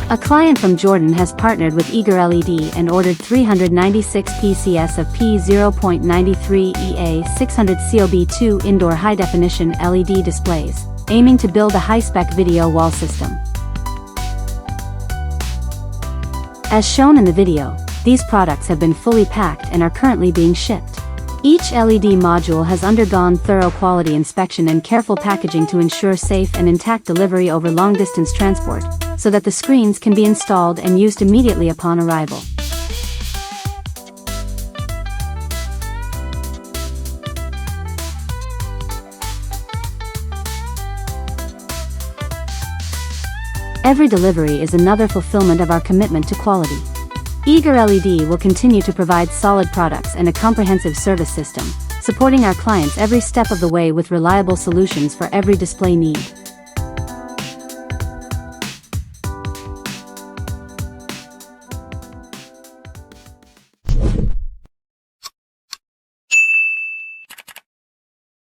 A client from Jordan has partnered with EagerLED and ordered 396 PCS of P0.93 EA600COB2 indoor high-definition LED displays, aiming to build a high-spec video wall system. As shown in the video, these products have been fully packed and are currently being shipped. Each LED module has undergone thorough quality inspection and careful packaging to ensure safe and intact delivery over long-distance transport, so that the screens can be installed and used immediately upon arrival. Every delivery is another fulfillment of our commitment to quality. EagerLED will continue to provide solid products and a comprehensive service system, supporting our clients every step of the way with reliable solutions for every display need.